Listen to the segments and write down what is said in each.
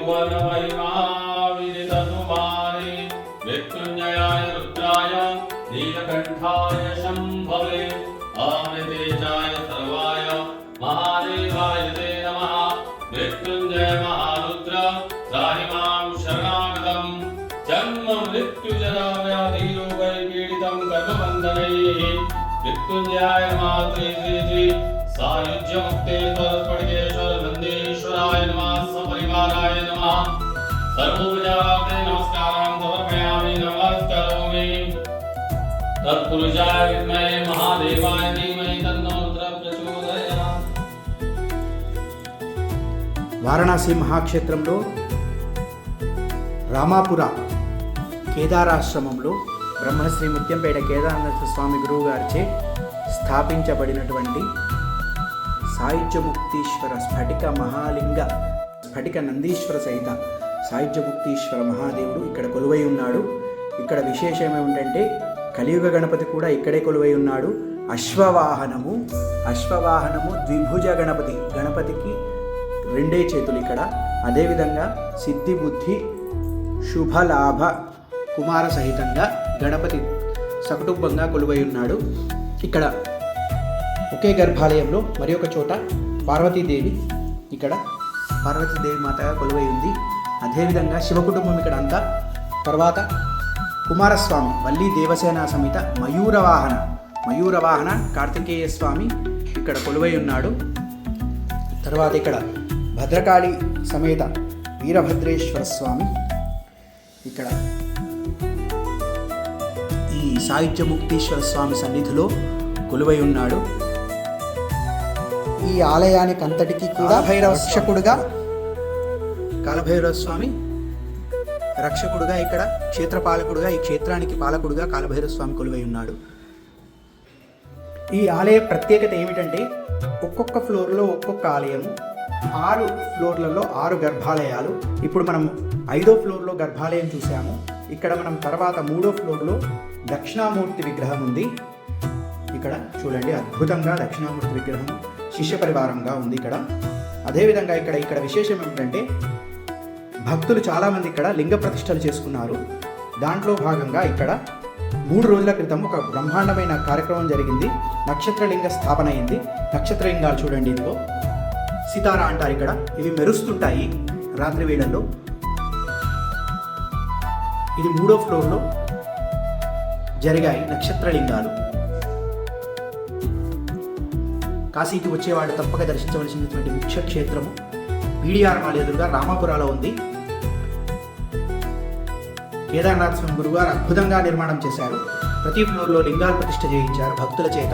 त्रिभुवनमहिमाविदितनुमाने मृत्युञ्जयाय रुद्राय नीलकण्ठाय शम्भवे अमृतेजाय सर्वाय महादेवाय ते नमः। मृत्युञ्जय महारुद्र त्राहि मां शरणागतम् जन्म मृत्युजरा व्याधिरोगैर्पीडितं कर्मबन्धनैः। मृत्युञ्जयाय नमः श्री श्री श्री सायुज्यमुक्तेश्वर स्फटिकेश्वर नन्देश्वराय नमः सपरिवाराय नमः। सर्वोपचारार्थे नमस्कारान् समर्पयामि नमस्करोमि। तत्पुरुषाय विद्महे महादेवाय धीमहि तन्नो रुद्रः प्रचोदयात्। వారణాసి మహాక్షేత్రంలో రామాపుర కేదారాశ్రమంలో బ్రహ్మశ్రీ ముత్యంపేట కేదారనాథ స్వామి గురువు గారిచే స్థాపించబడినటువంటి సాయుజ్యముక్తీశ్వర స్ఫటిక మహాలింగ స్ఫటిక నందీశ్వర సహిత సాయుజ్యముక్తీశ్వర మహాదేవుడు ఇక్కడ కొలువై ఉన్నాడు. ఇక్కడ విశేషం ఏమిటంటే కలియుగ గణపతి కూడా ఇక్కడే కొలువై ఉన్నాడు. అశ్వవాహనము ద్విభుజ గణపతికి రెండే చేతులు ఇక్కడ. అదేవిధంగా సిద్ధి బుద్ధి శుభలాభ కుమార సహితంగా గణపతి సకుటుంబంగా కొలువై ఉన్నాడు. ఇక్కడ ఒకే గర్భాలయంలో మరి ఒక చోట పార్వతీదేవి ఇక్కడ పార్వతీదేవి మాతగా కొలువై ఉంది. అదేవిధంగా శివకుటుంబం ఇక్కడ అంతా. తర్వాత కుమారస్వామి వల్లి దేవసేన సమేత మయూరవాహన కార్తికేయ స్వామి ఇక్కడ కొలువై ఉన్నాడు. తర్వాత ఇక్కడ భద్రకాళి సమేత వీరభద్రేశ్వర స్వామి ఇక్కడ ఈ సాయుజ్యముక్తీశ్వర స్వామి సన్నిధిలో కొలువై ఉన్నాడు. ఈ ఆలయానికి అంతటికీ కూడా కాలభైరవ స్వామి రక్షకుడుగా ఇక్కడ క్షేత్రపాలకుడుగా ఈ క్షేత్రానికి పాలకుడుగా కాలభైరవ స్వామి కొలువై ఉన్నాడు. ఈ ఆలయ ప్రత్యేకత ఏమిటంటే ఒక్కొక్క ఫ్లోర్లో ఒక్కొక్క ఆలయము, 6 ఫ్లోర్లలో 6 గర్భాలయాలు. ఇప్పుడు మనం 5వ ఫ్లోర్లో గర్భాలయం చూసాము. ఇక్కడ మనం తర్వాత 3వ ఫ్లోర్లో దక్షిణామూర్తి విగ్రహం ఉంది. ఇక్కడ చూడండి, అద్భుతంగా దక్షిణామూర్తి విగ్రహం శిష్య పరివారంగా ఉంది ఇక్కడ. అదేవిధంగా ఇక్కడ విశేషం ఏమిటంటే భక్తులు చాలామంది ఇక్కడ లింగ ప్రతిష్టలు చేసుకున్నారు. దాంట్లో భాగంగా ఇక్కడ 3 రోజుల క్రితం ఒక బ్రహ్మాండమైన కార్యక్రమం జరిగింది. నక్షత్రలింగ స్థాపన అయింది. నక్షత్రలింగాలు చూడండి, ఇందులో సితారా అంటారు. ఇక్కడ ఇవి మెరుస్తుంటాయి రాత్రి వేళల్లో. ఇది 3వ ఫ్లోర్లో జరిగాయి నక్షత్రలింగాలు. కాశీకి వచ్చేవాడు తప్పక దర్శించవలసినటువంటి ముఖ్య క్షేత్రము పీడిఆర్ మాల్ ఎదురుగా రామాపురాలో ఉంది. కేదారనాథ స్వామి గురుగారు అద్భుతంగా నిర్మాణం చేశారు. ప్రతి ఫ్లోర్లో లింగాలు ప్రతిష్ఠ చేయించారు భక్తుల చేత.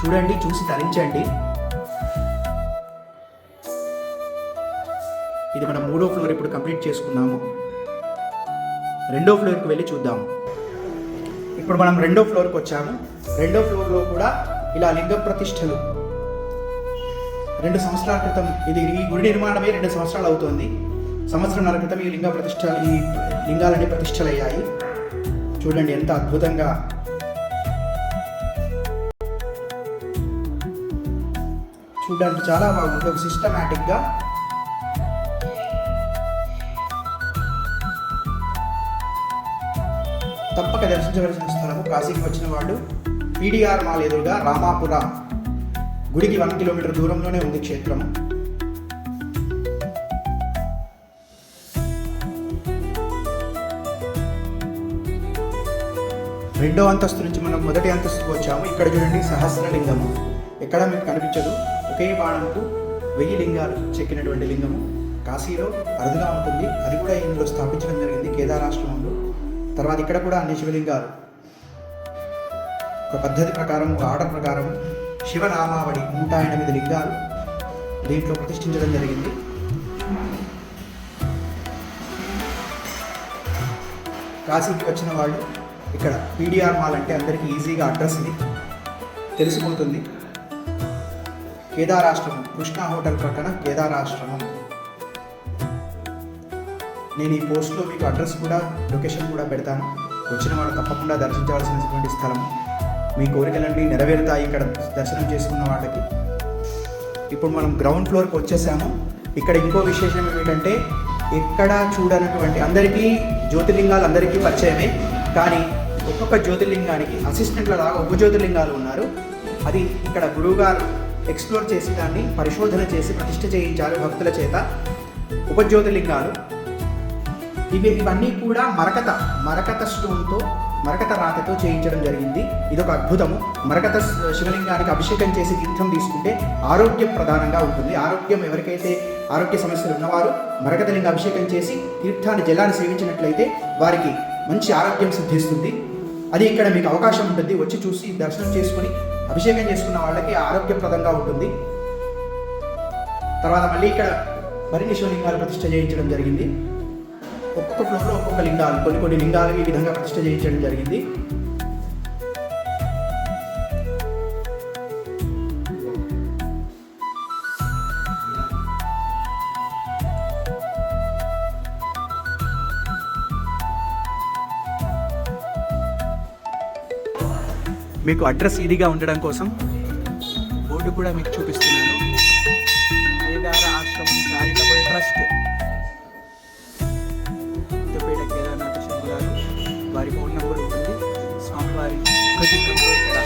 చూడండి, చూసి తరించండి. ఇది మనం 3వ ఫ్లోర్ ఇప్పుడు కంప్లీట్ చేసుకున్నాము. 2వ ఫ్లోర్కి వెళ్ళి చూద్దాము. ఇప్పుడు మనం 2వ ఫ్లోర్కి వచ్చాము. 2వ ఫ్లోర్లో కూడా ఇలా లింగ ప్రతిష్టలు 2 సంవత్సరాల క్రితం, ఇది ఈ గుడి నిర్మాణమే 2 సంవత్సరాలు అవుతోంది. సంవత్సరంన్నర క్రితం ఈ లింగాలన్నీ ప్రతిష్టలయ్యాయి. చూడండి ఎంత అద్భుతంగా. చూడడానికి చాలా బాగుంది. ఒక సిస్టమేటిక్గా తప్పక దర్శించవలసిన స్థలము. కాశీకి వచ్చిన వాళ్ళు పీడిఆర్ మాల్ ఎదురుగా రామాపుర గుడికి 1 కిలోమీటర్ దూరంలోనే ఉంది క్షేత్రము. రెండో అంతస్తు నుంచి మనం మొదటి అంతస్తుకు వచ్చాము. ఇక్కడ చూడండి, సహస్రలింగము. ఎక్కడ మీకు కనిపించదు. ఒకే బాణంకు 1000 లింగాలు చెక్కినటువంటి లింగము. కాశీలో అరుదుగా ఉంటుంది. అది కూడా ఇందులో స్థాపించడం జరిగింది కేదారాశ్రమంలో. తర్వాత ఇక్కడ కూడా అన్ని శివలింగాలు ఒక పద్ధతి ప్రకారం, ఒక ఆర్డర్ ప్రకారం శివనామావళి 108 లింగాలు దీంట్లో ప్రతిష్ఠించడం జరిగింది. కాశీకి వచ్చిన వాళ్ళు ఇక్కడ పీడిఆర్ మాల్ అంటే అందరికీ ఈజీగా అడ్రస్ ఇది తెలిసిపోతుంది. కేదారాశ్రమం, కృష్ణా హోటల్ పక్కన కేదారాశ్రమం. నేను ఈ పోస్ట్లో మీకు అడ్రస్ కూడా, లొకేషన్ కూడా పెడతాను. వచ్చిన వాళ్ళు తప్పకుండా దర్శించవలసినటువంటి స్థలం. మీ కోరికలన్నీ నెరవేరుతాయి ఇక్కడ దర్శనం చేసుకున్న వాళ్ళకి. ఇప్పుడు మనం గ్రౌండ్ ఫ్లోర్కి వచ్చేసాము. ఇక్కడ ఇంకో విశేషం ఏమిటంటే ఎక్కడ చూడనటువంటి, అందరికీ జ్యోతిర్లింగాలు అందరికీ పరిచయమే, కానీ ఒక్కొక్క జ్యోతిర్లింగానికి అసిస్టెంట్ల లాగా ఉప జ్యోతిర్లింగాలు ఉన్నారు. అది ఇక్కడ గురువుగారు ఎక్స్ప్లోర్ చేసి దాన్ని పరిశోధన చేసి ప్రతిష్ఠ చేయించారు భక్తుల చేత. ఉప జ్యోతిర్లింగాలు ఇవన్నీ కూడా మరకత స్టోన్తో, మరకత రాతితో చేయించడం జరిగింది. ఇదొక అద్భుతము. మరకత శివలింగానికి అభిషేకం చేసి తీర్థం తీసుకుంటే ఆరోగ్యం ప్రధానంగా ఉంటుంది. ఆరోగ్యం ఎవరికైతే ఆరోగ్య సమస్యలు ఉన్నవారు మరకత లింగ అభిషేకం చేసి తీర్థాన్ని, జలాన్ని సేవించినట్లయితే వారికి మంచి ఆరోగ్యం సిద్ధిస్తుంది. అది ఇక్కడ మీకు అవకాశం ఉంటుంది. వచ్చి చూసి దర్శనం చేసుకుని అభిషేకం చేసుకున్న వాళ్ళకి ఆరోగ్యప్రదంగా ఉంటుంది. తర్వాత మళ్ళీ ఇక్కడ మరిన్ని శివలింగాలు ప్రతిష్ఠ చేయించడం జరిగింది. ఒక్కొక్క ఫ్లోర్లో ఒక్కొక్క లింగాలు, కొన్ని లింగాలు ఈ విధంగా ప్రతిష్ఠ చేయించడం జరిగింది. మీకు అడ్రస్ ఈజీగా ఉండడం కోసం బోర్డు కూడా మీకు చూపిస్తున్నాను. కేదార ఆశ్రమం చారిటబుల్ ట్రస్ట్, ఉత్తపేట కేదార్నాథ్ శంకరాలు వారి ఫోన్ నెంబర్ ఉంటుంది. స్వామివారి ప్రతిక్రమంలో ఇక్కడ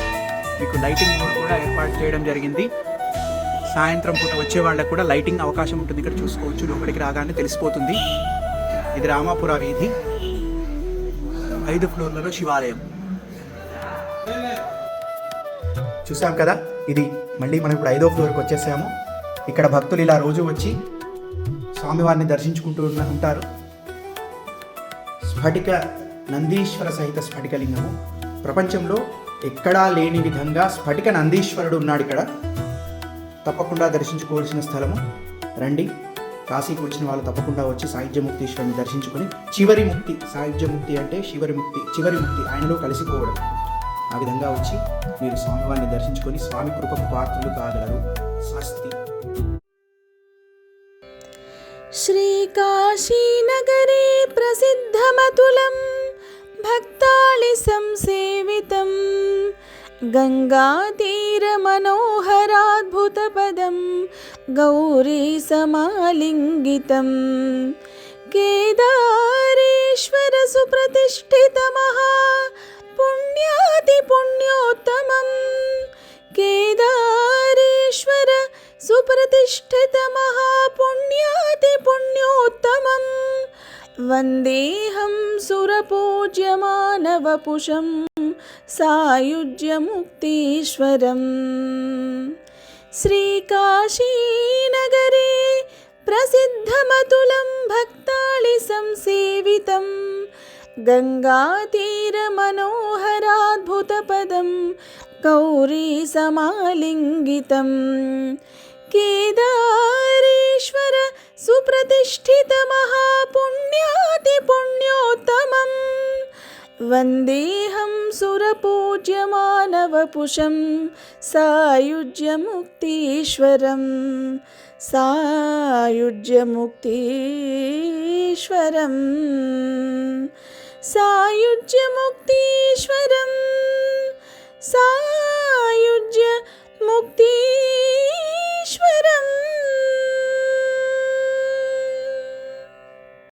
మీకు లైటింగ్ బోర్డు కూడా ఏర్పాటు చేయడం జరిగింది. సాయంత్రం పూట వచ్చే వాళ్ళకు కూడా లైటింగ్ అవకాశం ఉంటుంది. ఇక్కడ చూసుకోవచ్చు, లోపలికి రాగానే తెలిసిపోతుంది. ఇది రామాపుర వీధి, 5 ఫ్లోర్లలో శివాలయం. చూసాం కదా, ఇది మళ్ళీ మనం ఇప్పుడు 5వ ఫ్లోర్కి వచ్చేసాము. ఇక్కడ భక్తులు ఇలా రోజు వచ్చి స్వామివారిని దర్శించుకుంటూ ఉంటారు. స్ఫటిక నందీశ్వర సహిత స్ఫటికలింగము. ప్రపంచంలో ఎక్కడా లేని విధంగా స్ఫటిక నందీశ్వరుడు ఉన్నాడు ఇక్కడ. తప్పకుండా దర్శించుకోవాల్సిన స్థలము. రండి, కాశీకి వచ్చిన వాళ్ళు తప్పకుండా వచ్చి సాయుజ్యముక్తీశ్వరుని దర్శించుకొని చివరి ముక్తి, సాయుజ్యముక్తి అంటే చివరి ముక్తి ఆయనలో కలిసిపోవడం. ఆ విధంగా వచ్చి మీరు స్వామివారిని దర్శించుకొని స్వామి కృపకు పాత్రలు కాగలరు. స్వస్తి. శ్రీకాశీనగరే ప్రసిద్ధమతులం భక్తాళి సంసేవితం గంగాతీరమనోహరాద్భుతపదం గౌరీ సమాలింగితం కేదారేశ్వర సుప్రతిష్ఠితమహా పుణ్యాతి పుణ్యోత్తమం కేదారేశ్వర సుప్రతిష్ఠిత మహాపుణ్యాతి పుణ్యోత్తమం వందేహం సురపూజ్యమానవపుషం సాయుజ్యముక్తీశ్వరం. శ్రీకాశీనగరే ప్రసిద్ధమతులం భక్తాళి సంసేవితం గంగాతీరమనోహరాద్భుతపదం గౌరీ సమాలింగితం కేదారేశ్వర సుప్రతిష్ఠిత మహాపుణ్యాతి పుణ్యోత్తమం వందేహం సురపూజ్యమానవపుషం సాయుజ్యముక్తీశ్వరం. సాయుజ్యముక్తీశ్వరం. సాయుజ్యముక్తీశ్వరం.